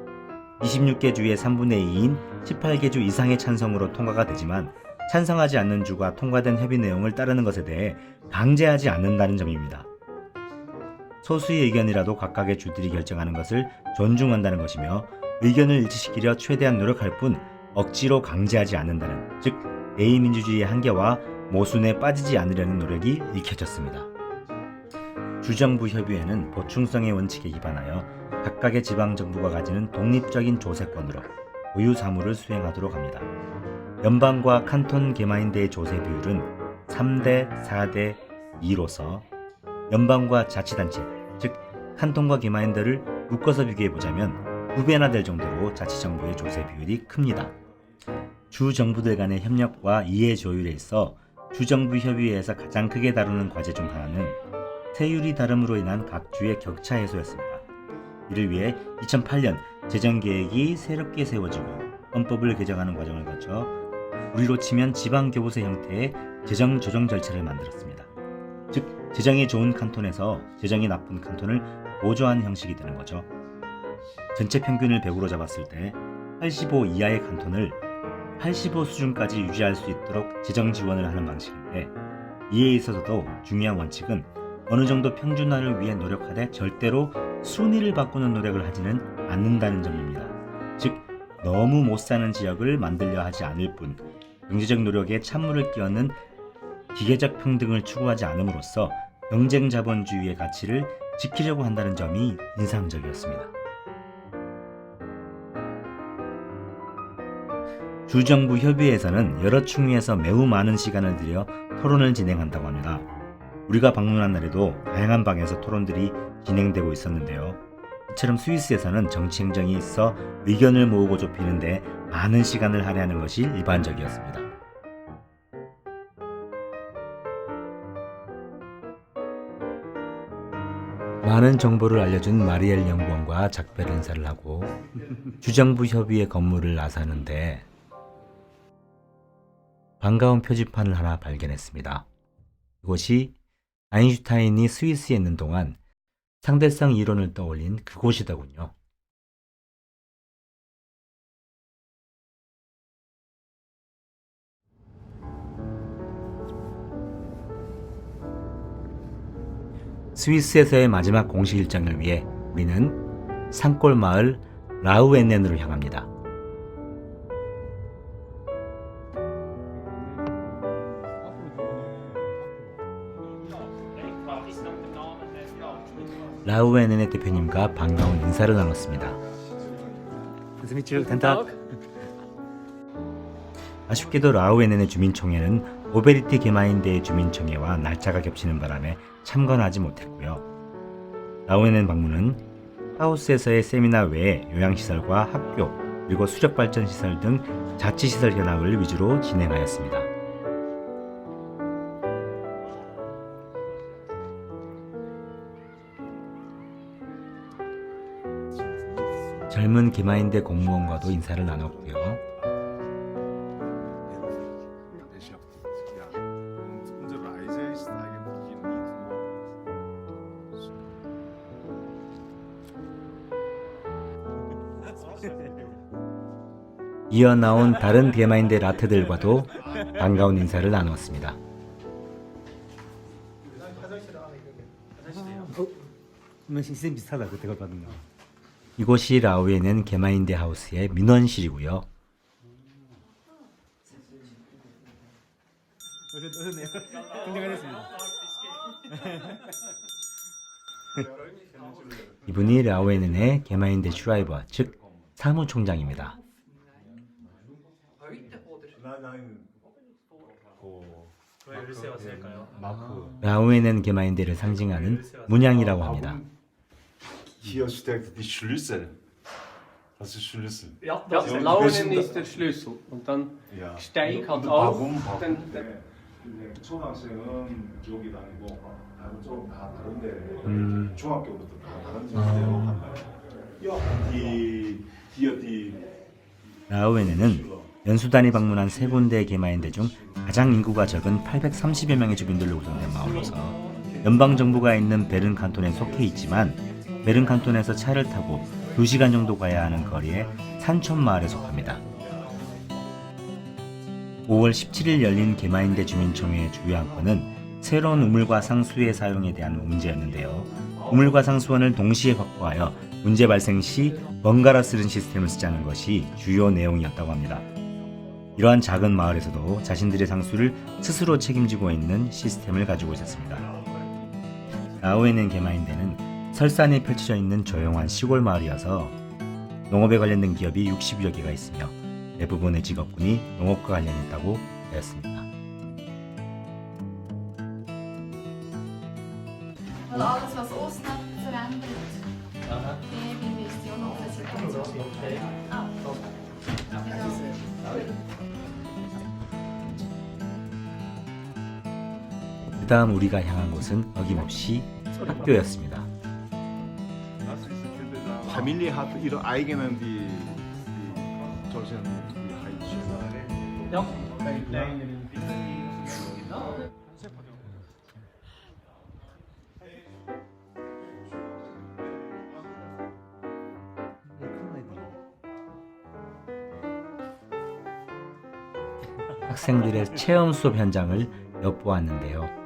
26개 주의 3분의 2인 18개 주 이상의 찬성으로 통과가 되지만 찬성하지 않는 주가 통과된 협의 내용을 따르는 것에 대해 강제하지 않는다는 점입니다. 소수의 의견이라도 각각의 주들이 결정하는 것을 존중한다는 것이며 의견을 일치시키려 최대한 노력할 뿐 억지로 강제하지 않는다는, 즉 대의민주주의의 한계와 모순에 빠지지 않으려는 노력이 읽혀졌습니다. 주정부 협의회는 보충성의 원칙에 기반하여 각각의 지방정부가 가지는 독립적인 조세권으로 고유 사무를 수행하도록 합니다. 연방과 칸톤 개마인대의 조세 비율은 3대 4대 2로서 연방과 자치단체, 즉 칸톤과 개마인대를 묶어서 비교해보자면 2배나 될 정도로 자치정부의 조세 비율이 큽니다. 주정부들 간의 협력과 이해 조율에 있어 주정부 협의회에서 가장 크게 다루는 과제 중 하나는 세율이 다름으로 인한 각 주의 격차 해소였습니다. 이를 위해 2008년 재정계획이 새롭게 세워지고 헌법을 개정하는 과정을 거쳐 우리로 치면 지방교부세 형태의 재정 조정 절차를 만들었습니다. 즉 재정이 좋은 칸톤에서 재정이 나쁜 칸톤을 보조하는 형식이 되는 거죠. 전체 평균을 100으로 잡았을 때 85 이하의 칸톤을 85 수준까지 유지할 수 있도록 재정 지원을 하는 방식인데, 이에 있어서도 중요한 원칙은 어느 정도 평준화를 위해 노력하되 절대로 순위를 바꾸는 노력을 하지는 않는다는 점입니다. 즉 너무 못 사는 지역을 만들려 하지 않을 뿐 경제적 노력에 찬물을 끼얹는 기계적 평등을 추구하지 않음으로써 경쟁 자본주의의 가치를 지키려고 한다는 점이 인상적이었습니다. 주정부 협의회에서는 여러 충위에서 매우 많은 시간을 들여 토론을 진행한다고 합니다. 우리가 방문한 날에도 다양한 방에서 토론들이 진행되고 있었는데요. 이처럼 스위스에서는 정치 행정이 있어 의견을 모으고 좁히는데 많은 시간을 할애하는 것이 일반적이었습니다. 많은 정보를 알려준 마리엘 연구원과 작별 인사를 하고 주정부 협의회 건물을 나서는데 반가운 표지판을 하나 발견했습니다. 이곳이 아인슈타인이 스위스에 있는 동안 상대성 이론을 떠올린 그곳이더군요. 스위스에서의 마지막 공식 일정을 위해 우리는 산골 마을 라우에넨으로 향합니다. 라우에넨의 대표님과 반가운 인사를 나눴습니다. 아쉽게도 라우에넨의 주민총회는 오베리티 게마인데의 주민총회와 날짜가 겹치는 바람에 참관하지 못했고요. 라우에넨 방문은 하우스에서의 세미나 외에 요양시설과 학교 그리고 수력발전시설 등 자치시설 현황을 위주로 진행하였습니다. 젊은 게마인데 공무원과도 인사를 나눴고요. 이어 나온 다른 게마인데 라트들과도 반가운 인사를 나누었습니다. 비슷하다 그때가 받은 거. 이곳이 라우에넨 게마인데 하우스의 민원실이고요. 이분이 라우에넨의 게마인데 슈라이버, 즉 사무총장입니다. 라우에넨 게마인데를 상징하는 문양이라고 합니다. Hier steht die Schlüssel. Das ist Schlüssel. Ja, Launen ist der Schlüssel. Und dann Ja. steig halt auf. Dann, 초등학생은 여기 다니고 다른 쪽 다 다른데 중학교부터 다 다른 데로 간다. die 라우에넨은 연수단이 방문한 세 군데의 게마인데 중 가장 인구가 적은 830여 명의 주민들로 구성된 마을로서 연방정부가 있는 베른 칸톤에 속해 있지만 베른 칸톤에서 차를 타고 2시간 정도 가야 하는 거리의 산촌 마을에 속합니다. 5월 17일 열린 게마인데 주민총회의 주요 안건은 새로운 우물과 상수의 사용에 대한 문제였는데요. 우물과 상수원을 동시에 확보하여 문제 발생 시 번갈아 쓰는 시스템을 쓰자는 것이 주요 내용이었다고 합니다. 이러한 작은 마을에서도 자신들의 상수를 스스로 책임지고 있는 시스템을 가지고 있었습니다. 라우에넨 게마인데는 설산이 펼쳐져 있는 조용한 시골 마을이어서 농업에 관련된 기업이 60여 개가 있으며 대부분의 직업군이 농업과 관련이 있다고 되었습니다. Alles, was uns noch verändert, die Mission auf der Situation. 그 다음 우리가 향한 곳은 어김없이 학교였습니다. Familie hat ihre eigenen die solchen die Heizungen. ja. 학생들의 체험 수업 현장을 엿보았는데요.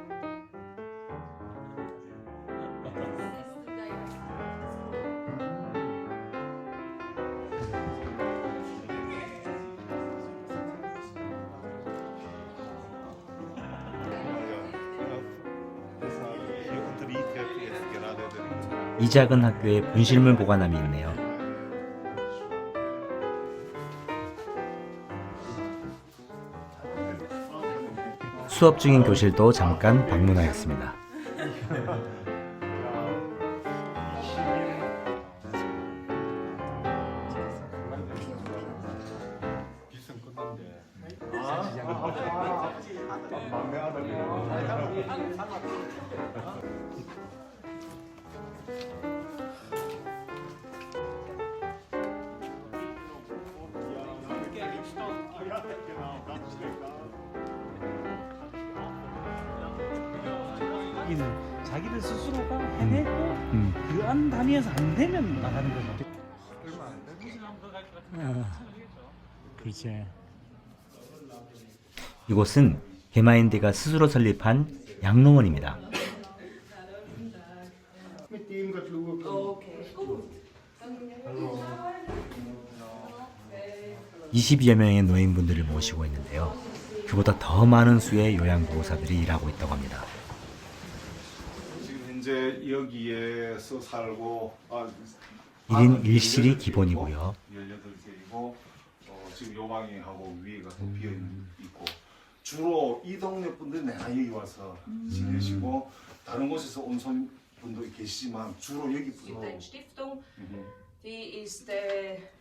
이 작은 학교에 분실물 보관함이 있네요. 수업 중인 교실도 잠깐 방문하였습니다. 여기는 자기들 스스로가 해내고 그 안 단위에서 안 되면 나가는 거죠. 그렇지. 이곳은 개마인드가 스스로 설립한 양로원입니다. 20여 명의 노인분들을 모시고 있는데요. 그보다 더 많은 수의 요양보호사들이 일하고 있다고 합니다. 지금 현재 여기에서 살고 1인 1실이 기본이고요. 18개이고 지금 요방이하고 위에가 또 비어 있고 주로 이 동네 분들 내가 여기 와서 지내시고 다른 곳에서 온 분도 계시지만 주로 여기 분도 Die ist,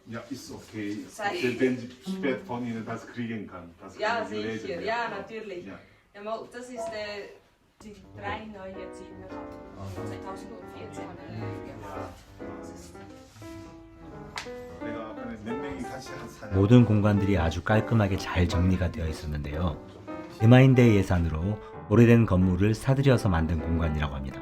Ja, ist okay. Sei- Wenn Sie spät von Ihnen das kriegen kann. Das ja kann ich sicher, lesen, ja natürlich. Ja. Ja, mal, das ist die 3 neue Zimmer. 2014 내가 아까 몇 명이 같이 사냐. 모든 공간들이 아주 깔끔하게 잘 정리가 되어 있었는데요. 개마인드의 예산으로 오래된 건물을 사들여서 만든 공간이라고 합니다.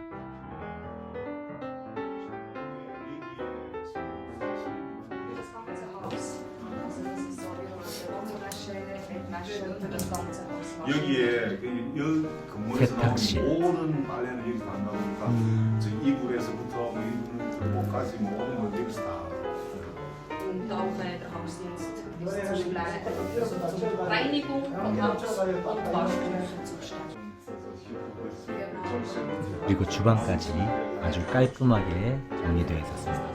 여기에 여 건물에서 세탁실. 나오는 모든 빨래는 여기서 한다 보니까 저 이불에서부터 뭐 이불까지 모든 걸 여기서 다. Und auch der Hausdienst ist zum Reinigung und Haus- und Waschmittel zuständig. 그리고 주방까지 아주 깔끔하게 정리되어 있었습니다.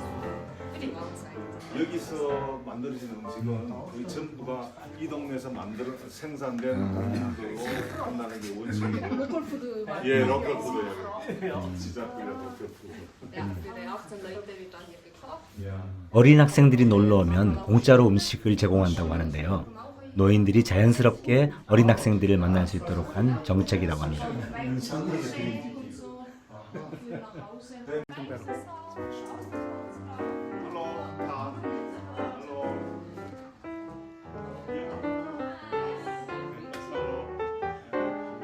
Für die Mahlzeit. 여기서 만들어진 음식은 거의 전부가 이 동네에서 생산된 음식으로 한다는 게 원칙이에요. Lokalfood. 예, 로컬푸드예요. 진짜 그냥 로컬푸드. Ja, für die 18 Leute wird dann hier gekocht. 어린 학생들이 놀러 오면 공짜로 음식을 제공한다고 하는데요. 노인들이 자연스럽게 어린 학생들을 만날 수 있도록 한 정책이라고 합니다.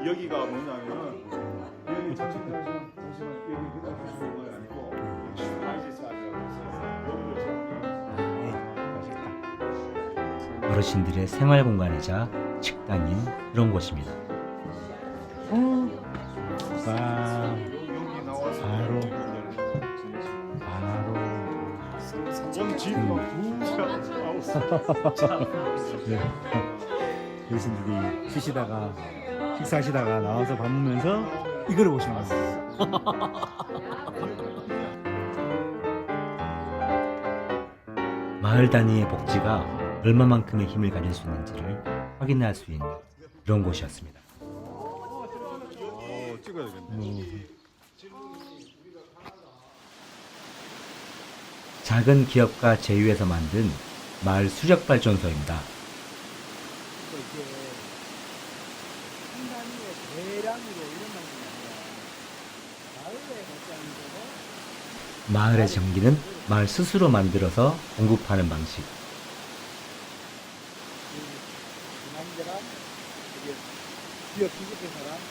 여기가 뭐냐면은 여기 보시면 여기 그냥 주는 건 아니고 슈퍼마켓이라고 해서 어르신들의 생활 공간이자 식당인 그런 곳입니다. 와, 여기 나와서 바로 네. 어르신들이 쉬시다가 식사하시다가 나와서 밥 먹으면서 이거를 보시는 거예요. 마을 단위의 복지가 얼마만큼의 힘을 가질 수 있는지를 확인할 수 있는 그런 곳이었습니다. 작은 기업가 제휴해서 만든 마을 수력 발전소입니다. 마을의 전기는 마을 스스로 만들어서 공급하는 방식.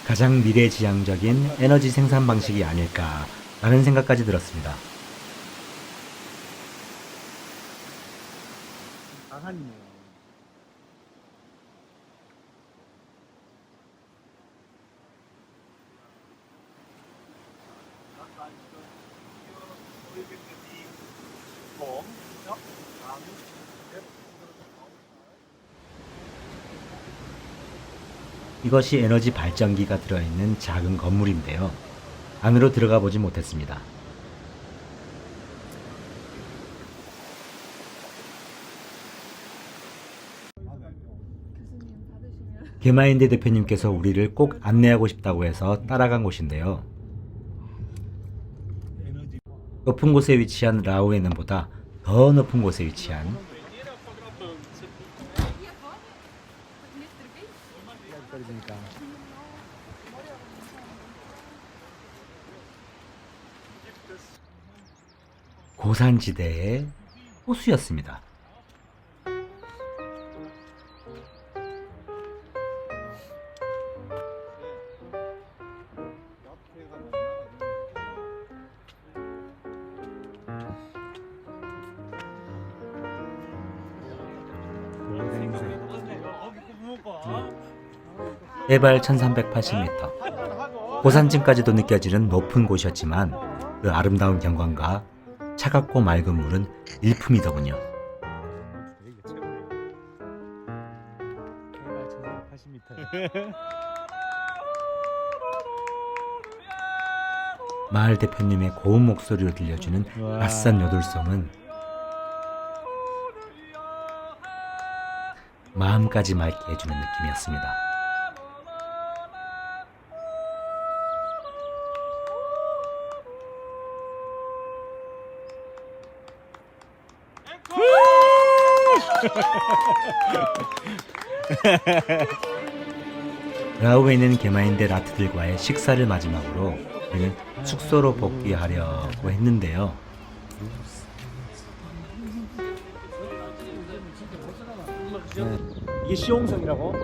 가장 미래지향적인 에너지 생산 방식이 아닐까라는 생각까지 들었습니다. 방안이네요. 이것이 에너지 발전기가 들어있는 작은 건물인데요. 안으로 들어가 보지 못했습니다. 교수님 받으시면 게마인드 대표님께서 우리를 꼭 안내하고 싶다고 해서 따라간 곳인데요. 높은 곳에 위치한 라우에는보다 더 높은 곳에 위치한 고산지대의 호수였습니다. 해발 1380m, 고산층까지도 느껴지는 높은 곳이었지만 그 아름다운 경관과 차갑고 맑은 물은 일품이더군요. 마을 대표님의 고운 목소리로 들려주는 낯선 요들송은 마음까지 맑게 해주는 느낌이었습니다. 라오에 있는 게마인드 라트들과의 식사를 마지막으로 우리는 숙소로 복귀하려고 했는데요. 이게 시옹성이라고?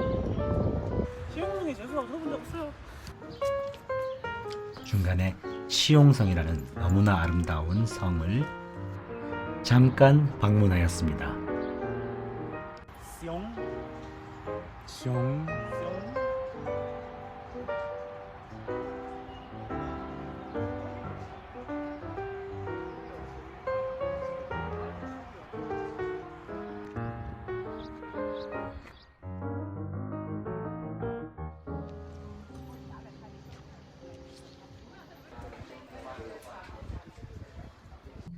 시흥이 재수가 들어본 적 없어요. 중간에 시옹성이라는 너무나 아름다운 성을 잠깐 방문하였습니다. 시옹.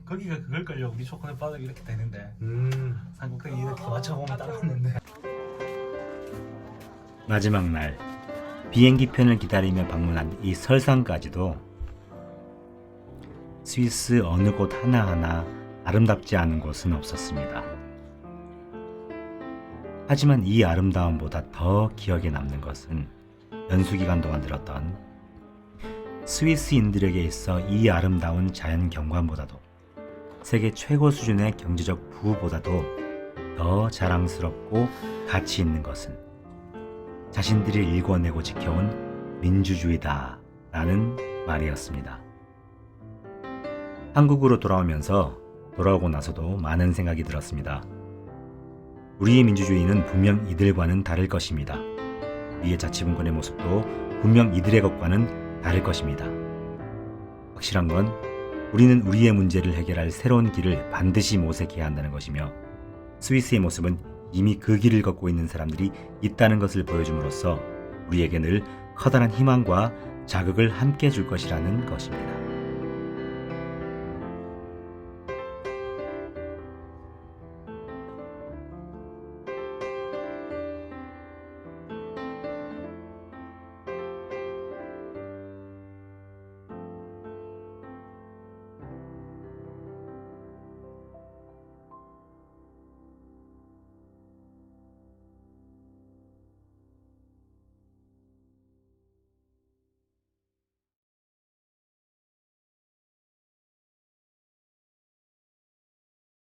거기가 그걸걸요. 우리 초콜릿 바닥 이렇게 되는데 산꼭대기 이렇게 맞춰보면 따라왔는데. 마지막 날 비행기 편을 기다리며 방문한 이 설산까지도 스위스 어느 곳 하나하나 아름답지 않은 곳은 없었습니다. 하지만 이 아름다움보다 더 기억에 남는 것은 연수기간 동안 들었던 스위스인들에게 있어 이 아름다운 자연 경관보다도 세계 최고 수준의 경제적 부보다도 더 자랑스럽고 가치 있는 것은 자신들이 일궈내고 지켜온 민주주의다 라는 말이었습니다. 한국으로 돌아오고 나서도 많은 생각이 들었습니다. 우리의 민주주의는 분명 이들과는 다를 것입니다. 우리의 자치분권의 모습도 분명 이들의 것과는 다를 것입니다. 확실한 건 우리는 우리의 문제를 해결할 새로운 길을 반드시 모색해야 한다는 것이며 스위스의 모습은 이미 그 길을 걷고 있는 사람들이 있다는 것을 보여줌으로써 우리에게 늘 커다란 희망과 자극을 함께 줄 것이라는 것입니다.